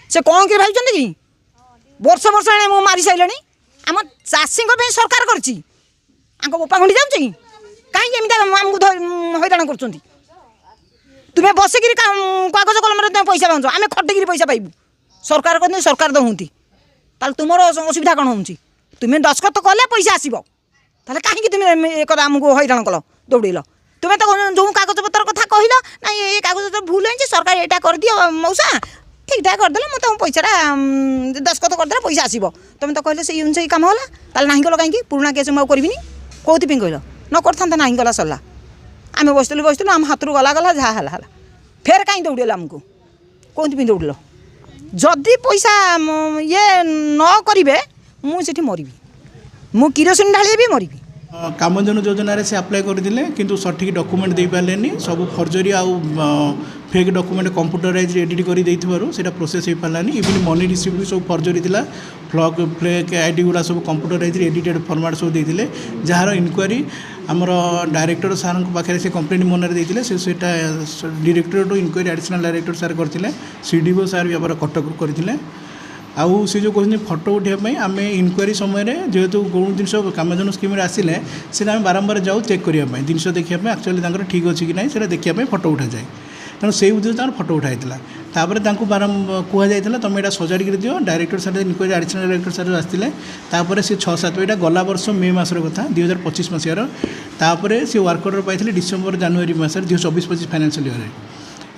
से कौन कि भाई कि वर्ष वर्ष मु मारी सारे आम चाषी सरकार करची बोपा खंडी जाऊँ कि कहीं आमको हैरान कर तुम्हें बसिक कागज कलम तुम पैसा पाँच आम खटिकी पैसा पाइबू सरकार कहते सरकार दौंती तुम असुविधा कौन हो तुम्हें दस्खत कले पैसा आसो ताले कहीं तुम्हें एक आमको हैरान कल दौड़ेल तुम्हें तो जो कागज पत्र कथा कहल ना ये कागज पत्र भूल है सरकार यहाँ कर दियो मौसा ठीक ठाक करदे मैं तुम पैसा दस्खत करदे पैसा आसो तुम तो कहले से अनुसार कम होला ताले नहीं गल कहीं पुराना केस मुझे करी कौन कहल न करता ना गला सरला आम बसलु आम हाथ गला गला जहाँ है फेर कहीं दौड़ेल आमको कौन दौड़ल जदि पैसा ये न करेंगे मुझे मरबी मु किरोसिन ढाली भी मरबी कामधेनु योजन से आप्लाय करते किंतु सठिक डॉक्यूमेंट दे पारे सब फर्जरी आउ फेक डॉक्यूमेंट कंप्यूटराइज एडिट कर देता प्रोसेस हो पारानी इवन मनी रिसीव भी सब फर्जरी था फ्लग फ्लेक आईडी गुड़ा सब कंप्यूटराइज एडिटेड फॉर्मेट सब देते जार इनक्वारी आमर डायरेक्टर सार पाखे से कंप्लेन मनरे देते से डायरेक्टरेट इनक्वारी एडिशनल डायरेक्टर सार करते सीडीओ सार भी आम कटक करते आउ से जो कहते फटो उठाई आम इनक्वारी समय जेहेतु कौन जिन कामधेनु स्कीम आसिले से आम बारंबार जाऊ चेक करने जिन देखा एक्चुअली ठीक अच्छे कि ना देखा फटो उठा जाए तेणु से उद्देश्य फटो उठाई तापर कहुई तुम यहाँ सजाड़ी दियो डायरेक्टर सार इनक्वारी एडिशनल डायरेक्टर सार आसते सी 6-7 यहाँ गला वर्ष मे मसर कथा 2025 मसीहार तापर सी वर्क अर्डर पाई डिसेम्बर जानुरी मसर 2024-25 फाइनान्शियल ईयर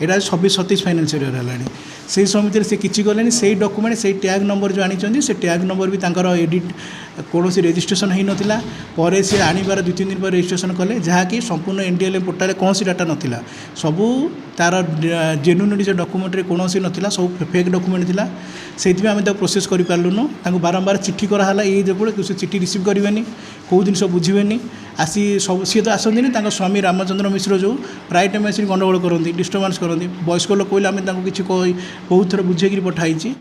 यहाँ 26-27 फाइनान्शियल ईयर है से समिति से किसी गले से डॉक्यूमेंट से टैग नंबर जो आनी से टैग नंबर भी तांकर एडिट कौन रेजिस्ट्रेशन हो नाला पर सी आनिबार 2-3 दिन पर रेजिस्ट्रेशन कले जहाँकि संपूर्ण एनडीएल पोर्टाल कौन डाटा नाला सबू तार जेन्युइनिटी से डॉक्यूमेंट रे कौन नाला सब फेक डॉक्यूमेंट थिला से आम प्रोसेस कर पार्लुनु बारंबार चिट्ठी कराला ये जो से चिट्ठी रिसीव करेंगे कौ जिन बुझे आसी सब सी तो आसती स्वामी रामचंद्र मिश्र जो प्राय टाइम आसिक गंडगोल करती डिस्टर्बांस करती वयस्क लोक कहले आम किसी बहुत थर बुझे पठाई।